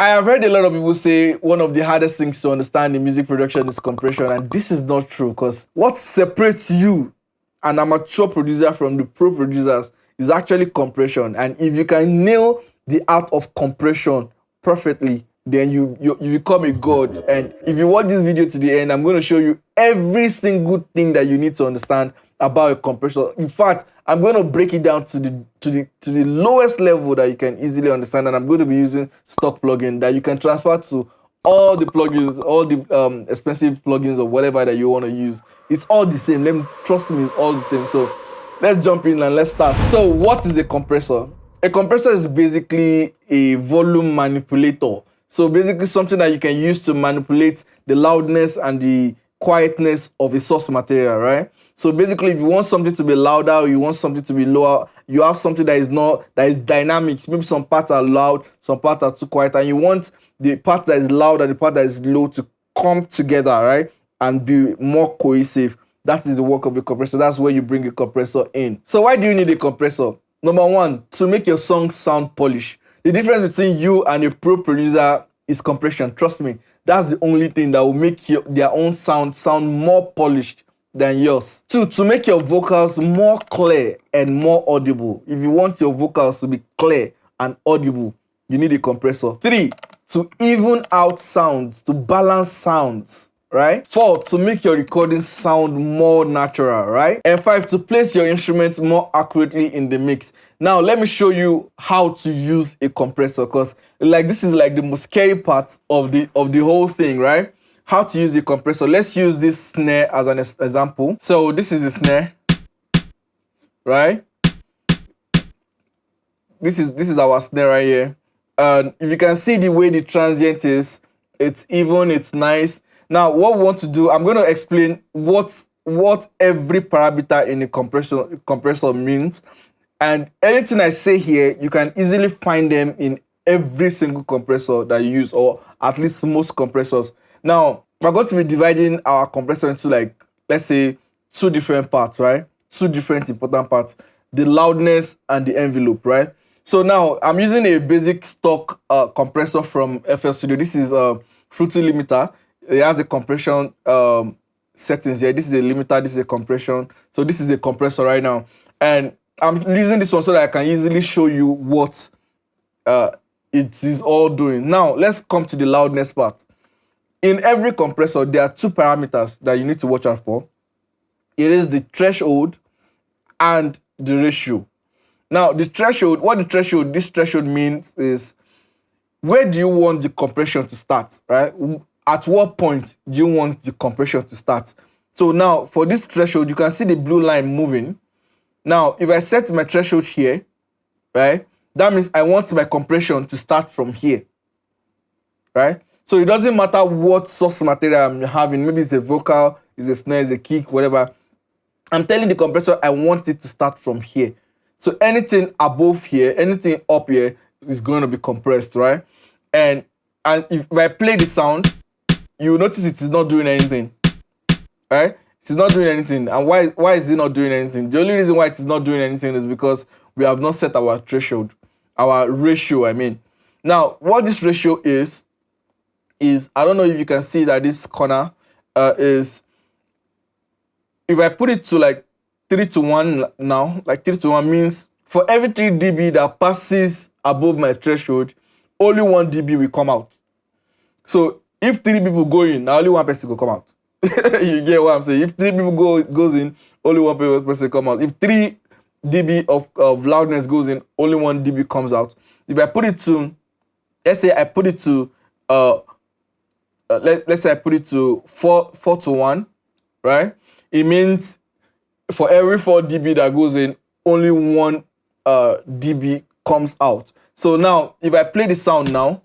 I have heard a lot of people say one of the hardest things to understand in music production is compression, and this is not true because what separates you, an amateur producer, from the pro producers is actually compression. And if you can nail the art of compression perfectly, then you become a god. And if you watch this video to the end, I'm going to show you every single thing that you need to understand about a compressor. In fact, I'm going to break it down to the lowest level that you can easily understand, and I'm going to be using stock plugin that you can transfer to all the plugins, all the expensive plugins or whatever that you want to use. It's all the same. Trust me, it's all the same. So let's jump in and let's start. So what is a compressor? A compressor is basically a volume manipulator. So basically something that you can use to manipulate the loudness and the quietness of a source material, right? So basically, if you want something to be louder or you want something to be lower, you have something that is dynamic. Maybe some parts are loud, some parts are too quiet, and you want the part that is loud and the part that is low to come together, right? And be more cohesive. That is the work of a compressor. That's where you bring a compressor in. So why do you need a compressor? Number one, to make your song sound polished. The difference between you and a pro producer is compression. Trust me, that's the only thing that will make their own sound more polished than yours. Two, to make your vocals more clear and more audible. If you want your vocals to be clear and audible, you need a compressor. Three, to even out sounds, to balance sounds, right? Four, to make your recording sound more natural, right? And five, to place your instruments more accurately in the mix. Now, let me show you how to use a compressor, because this is like the most scary part of the whole thing, right? How to use a compressor. Let's use this snare as an example. So this is the snare, right? This is our snare right here. And if you can see the way the transient is, it's even, it's nice. Now, what we want to do, I'm going to explain what every parameter in a compressor means. And anything I say here, you can easily find them in every single compressor that you use, or at least most compressors. Now, we're going to be dividing our compressor into, let's say, two different parts, right? Two different important parts, the loudness and the envelope, right? So now, I'm using a basic stock compressor from FL Studio. This is a Fruity limiter. It has a compression settings here. This is a limiter, this is a compression. So this is a compressor right now. And I'm using this one so that I can easily show you what it is all doing. Now, let's come to the loudness part. In every compressor, there are two parameters that you need to watch out for. It is the threshold and the ratio. Now, this threshold means is, where do you want the compression to start, right? At what point do you want the compression to start? So now, for this threshold, you can see the blue line moving. Now, if I set my threshold here, right, that means I want my compression to start from here, right? So it doesn't matter what source material I'm having. Maybe it's a vocal, it's a snare, it's a kick, whatever. I'm telling the compressor I want it to start from here. So anything above here, anything up here is going to be compressed, right? And if I play the sound, you notice it is not doing anything, right? It is not doing anything. And why is it not doing anything? The only reason why it is not doing anything is because we have not set our threshold, our ratio, I mean. Now, what this ratio is, I don't know if you can see that this corner is, if I put it to 3:1 now, 3:1 means for every 3 dB that passes above my threshold, only 1 dB will come out. So if 3 people go in, now only 1 person will come out. You get what I'm saying? If 3 people goes in, only 1 person will come out. If 3 dB of loudness goes in, only 1 dB comes out. If I put it to, let's say I put it to, let's say I put it to 4:1, right? It means for every 4 dB that goes in, only 1 dB comes out. So now, if I play the sound now,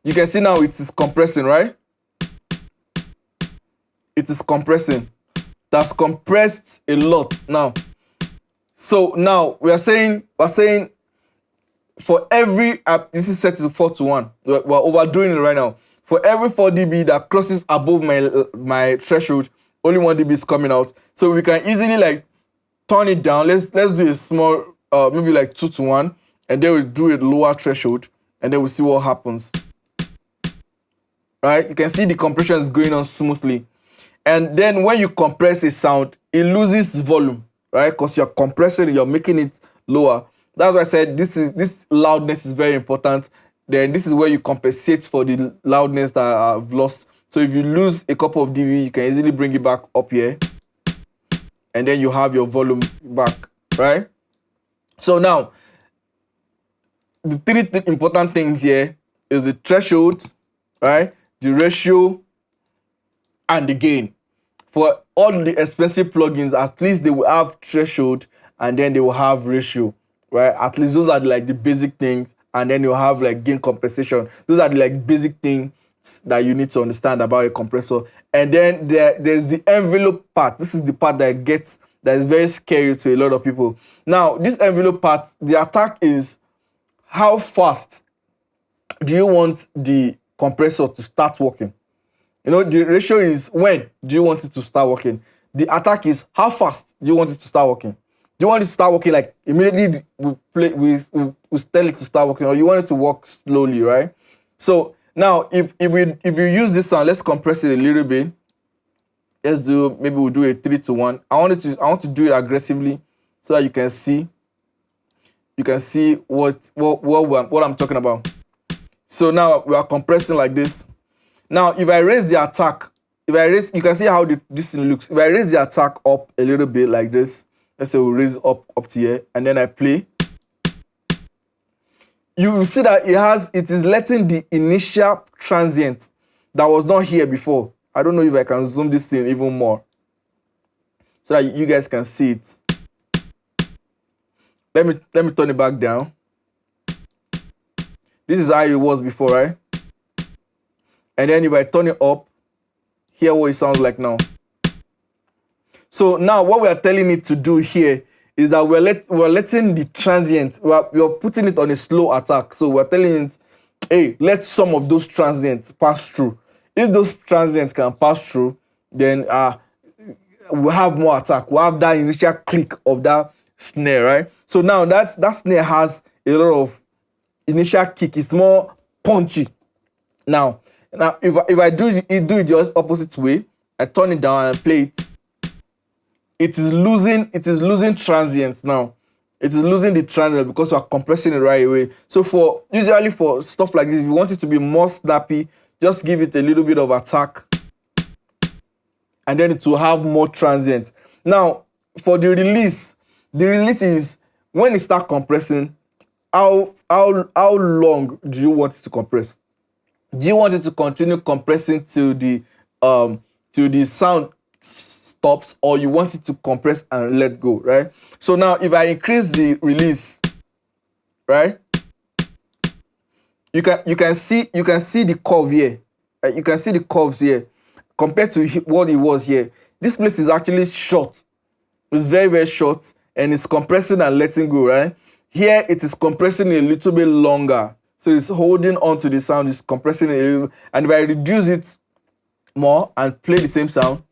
you can see now it is compressing, right? It is compressing. That's compressed a lot now. So now we're saying for every, this is set to 4:1. We're overdoing it right now. For every 4 dB that crosses above my threshold, only 1 dB is coming out. So we can easily turn it down. Let's do a small, maybe 2:1, and then we do a lower threshold, and then we see what happens. Right? You can see the compression is going on smoothly. And then when you compress a sound, it loses volume, right? Because you're compressing, you're making it lower. That's why I said this loudness is very important. Then this is where you compensate for the loudness that I've lost. So if you lose a couple of dB, you can easily bring it back up here. And then you have your volume back, right? So now, the three important things here is the threshold, right? The ratio, and the gain. For all the expensive plugins, at least they will have threshold and then they will have ratio, right? At least those are like the basic things, and then you'll have like gain compensation. Those are the like basic things that you need to understand about a compressor. And then there's the envelope part. This is the part that is very scary to a lot of people. Now, this envelope part, the attack is how fast do you want the compressor to start working? You know, the ratio is when do you want it to start working. The attack is how fast do you want it to start working. Do you want it to start working like immediately we tell it to start working, or you want it to work slowly, right? So now if you use this sound, let's compress it a little bit. Maybe we'll do a 3-to-1. I want to do it aggressively so that you can see what I'm talking about. So now we are compressing like this. Now, if I raise the attack, you can see how this thing looks. If I raise the attack up a little bit like this, let's say we raise up to here, and then I play, you will see that it is letting the initial transient that was not here before. I don't know if I can zoom this thing even more so that you guys can see it. Let me turn it back down. This is how it was before, right? And then if I turn it up, hear what it sounds like now. So now what we are telling it to do here is that we're letting the transient, we're putting it on a slow attack. So we're telling it, hey, let some of those transients pass through. If those transients can pass through, then we'll have more attack. We'll have that initial click of that snare, right? So now that snare has a lot of initial kick. It's more punchy. Now if I do it the opposite way, I turn it down and play it, it is losing transients now. It is losing the transient because we are compressing it right away. So usually for stuff like this, if you want it to be more snappy, just give it a little bit of attack, and then it will have more transient. Now for the release is when it starts compressing, how long do you want it to compress? Do you want it to continue compressing till the sound stops, or you want it to compress and let go, right? So now if I increase the release, right, you can see the curve here. You can see the curves here compared to what it was here. This place is actually short. It's very, very short, and it's compressing and letting go, right? Here it is compressing a little bit longer. So it's holding on to the sound, it's compressing a little, and if I reduce it more and play the same sound,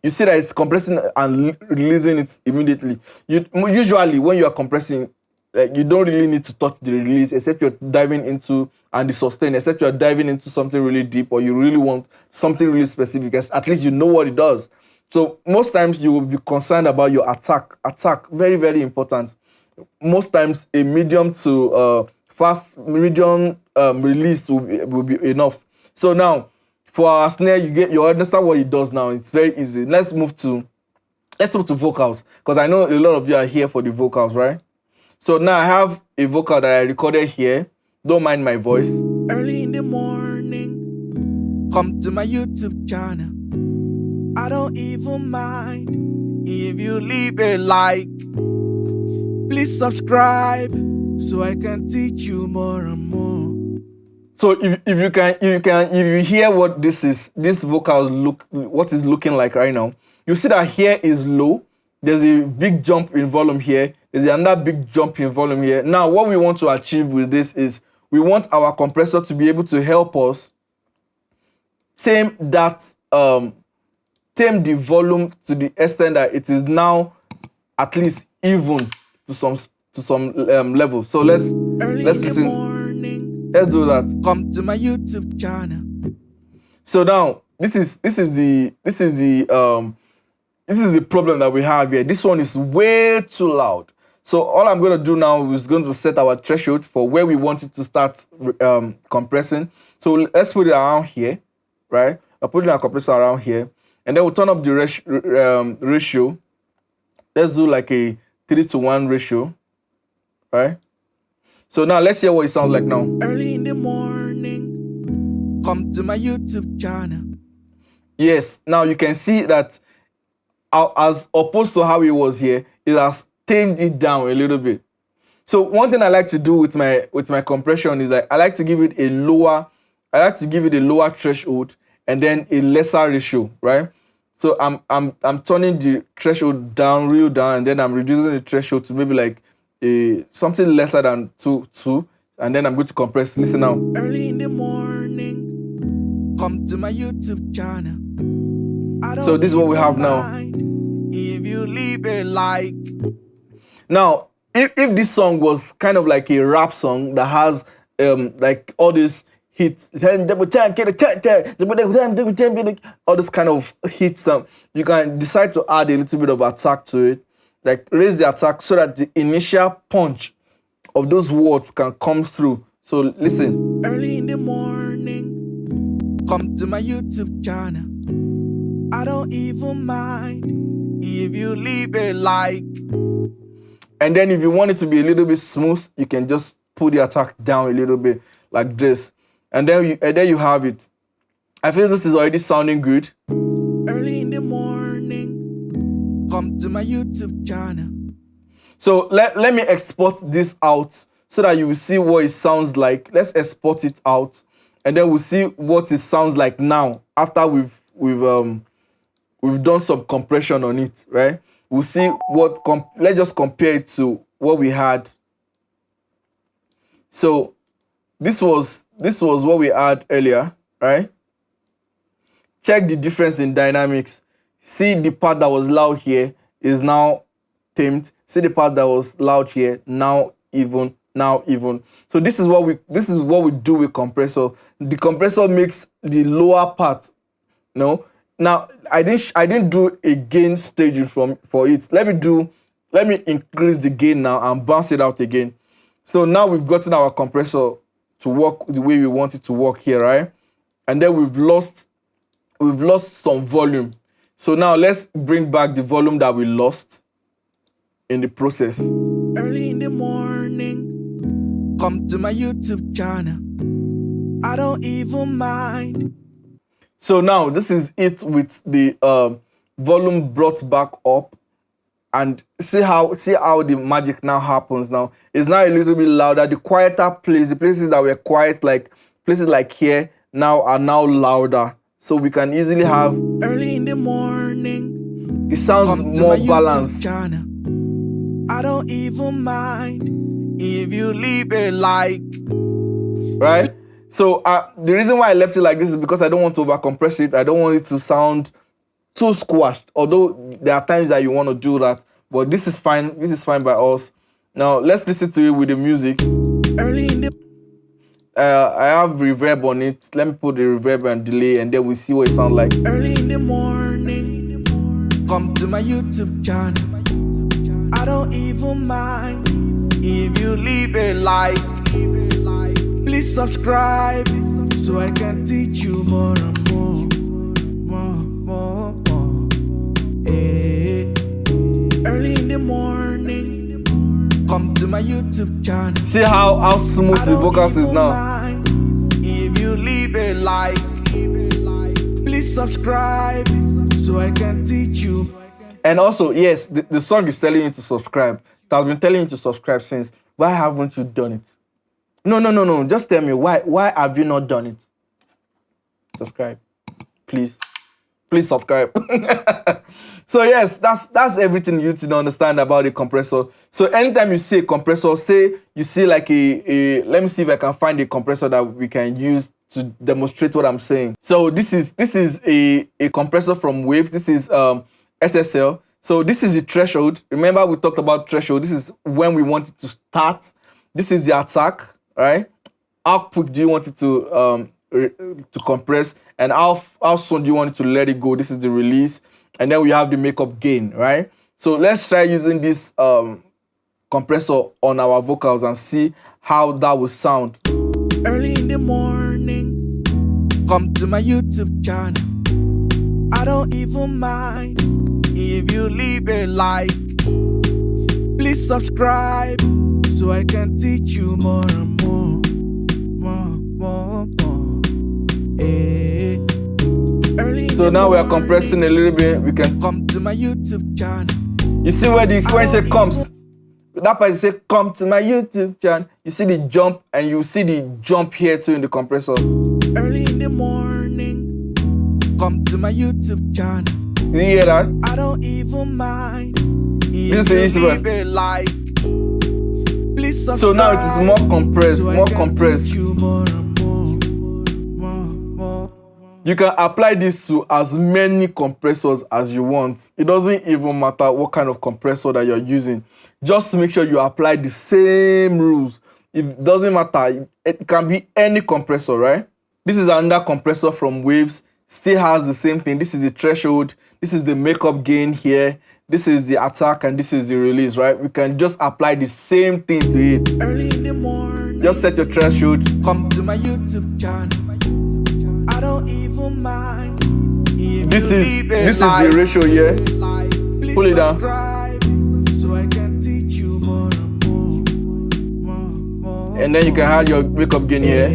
you see that it's compressing and releasing it immediately. Usually when you are compressing, like, you don't really need to touch the release except you're diving into, and the sustain, except you're diving into something really deep, or you really want something really specific, because at least you know what it does. So most times you will be concerned about your attack. Very, very important. Most times a medium to fast medium release will be enough. So now for our snare, you understand what it does now. It's very easy. Let's move to vocals, because I know a lot of you are here for the vocals, right? So now I have a vocal that I recorded here. Don't mind my voice. Early in the morning, come to my YouTube channel. I don't even mind if you leave a like. Please subscribe so I can teach you more and more. So if you hear what this vocals what is looking like right now, you see that here is low. There's a big jump in volume here. There's another big jump in volume here. Now, what we want to achieve with this is we want our compressor to be able to help us tame the volume to the extent that it is now at least even to level. So let's listen. Let's do that. Come to my YouTube channel. So now this is the problem that we have here. This one is way too loud. So all I'm going to do now is going to set our threshold for where we want it to start compressing. So let's put it around here, right? I'll put our compressor around here, and then we'll turn up the ratio. Let's do like a 3:1 ratio, right? So now let's hear what it sounds like now. Early in the morning, come to my YouTube channel. Yes, now you can see that as opposed to how it was here, it has tamed it down a little bit. So one thing I like to do with my compression is that I like to give it a lower threshold and then a lesser ratio, right? So I'm turning the threshold down, real down, and then I'm reducing the threshold to maybe like something lesser than 2, and then I'm going to compress. Listen now. Early in the morning, come to my YouTube channel. So this is what we have now. If you leave a like. Now, if this song was kind of like a rap song that has like all these hits, all this kind of hits, you can decide to add a little bit of attack to it, like raise the attack so that the initial punch of those words can come through. So listen. Early in the morning, come to my YouTube channel. I don't even mind if you leave a like. And then if you want it to be a little bit smooth, you can just put the attack down a little bit like this. And then you have it. I feel this is already sounding good. Early in the morning, come to my YouTube channel. So let me export this out so that you will see what it sounds like. Let's export it out, and then we'll see what it sounds like now after we've done some compression on it, right? We'll see let's just compare it to what we had. So this was what we had earlier, right? Check the difference in dynamics. See the part that was loud here is now tamed. See the part that was loud here now even. So this is what we do with compressor. The compressor makes the lower part, no. Now I didn't do a gain staging for it. Let me increase the gain now and bounce it out again. So now we've gotten our compressor to work the way we want it to work here, right? And then we've lost some volume. So now let's bring back the volume that we lost in the process. Early in the morning, come to my YouTube channel. I don't even mind. So now this is it with the volume brought back up, and see how the magic now happens. Now it's now a little bit louder. The quieter places, the places that were quiet, like places like here, are now louder. So we can easily have. Early in the morning, it sounds more balanced. I don't even mind if you leave a like. Right? So the reason why I left it like this is because I don't want to overcompress it. I don't want it to sound too squashed. Although there are times that you want to do that, but this is fine. This is fine by us. Now let's listen to it with the music. Early in the I have reverb on it. Let me put the reverb and delay, and then we see what it sounds like. Early in the morning, come to my YouTube channel. I don't even mind if you leave a like. Please subscribe so I can teach you more and more. Hey. Early in the morning, come to my YouTube channel. See how smooth the vocals is now. If you leave a like, please subscribe so I can teach you. And also, yes, the song is telling you to subscribe. It has been telling you to subscribe since. Why haven't you done it? No. Just tell me why have you not done it? Subscribe. Please subscribe. So yes, that's everything you need to understand about the compressor. So anytime you see a compressor, say you see like a let me see if I can find a compressor that we can use to demonstrate what I'm saying. So this is a compressor from Waves. This is SSL. So this is the threshold. Remember we talked about threshold. This is when we want it to start. This is the attack, right? How quick do you want it to compress, and how soon do you want it to let it go? This is the release, and then we have the makeup gain, right? So let's try using this compressor on our vocals and see how that will sound. Early in the morning, come to my YouTube channel. I don't even mind if you leave a like. Please subscribe so I can teach you more and more. So now we are compressing a little bit. We can come to my YouTube channel. You see where the when it say comes, that part say come to my YouTube channel. You see the jump, and you see the jump here too in the compressor. Early in the morning, come to my YouTube channel. You hear that? I don't even mind. This is the easy one. Like. Please subscribe so now it is more compressed, so more compressed. You can apply this to as many compressors as you want. It doesn't even matter what kind of compressor that you're using. Just make sure you apply the same rules. It doesn't matter. It can be any compressor, right? This is another compressor from Waves. Still has the same thing. This is the threshold. This is the makeup gain here. This is the attack, and this is the release, right? We can just apply the same thing to it. Early in the morning, just set your threshold. Come to my YouTube channel. I don't even mind. This is the ratio here. Pull it down. So I can teach you more and more. And then you can have your makeup gain here.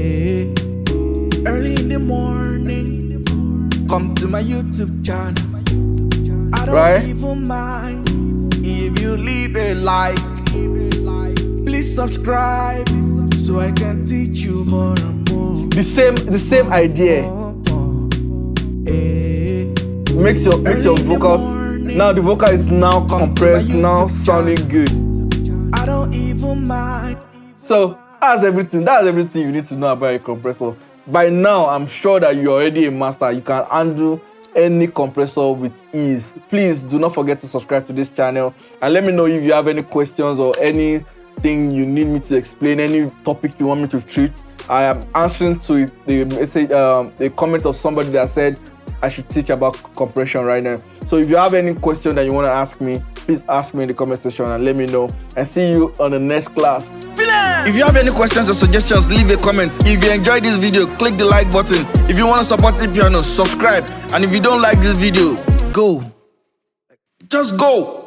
Early in the morning, come to my YouTube channel. I don't even mind if you leave a like. Please subscribe so I can teach you more and more. The same idea. Makes your vocals. Now the vocal is now compressed, now sounding good. I don't even mind. So that's everything you need to know about a compressor. By now, I'm sure that you're already a master. You can handle any compressor with ease. Please do not forget to subscribe to this channel, and let me know if you have any questions or anything you need me to explain, any topic you want me to treat. I am answering to the message, the comment of somebody that said I should teach about compression right now. So if you have any question that you want to ask me, please ask me in the comment section and let me know. And see you on the next class. If you have any questions or suggestions, leave a comment. If you enjoyed this video, click the like button. If you want to support ePianoh, subscribe. And if you don't like this video, go. Just go.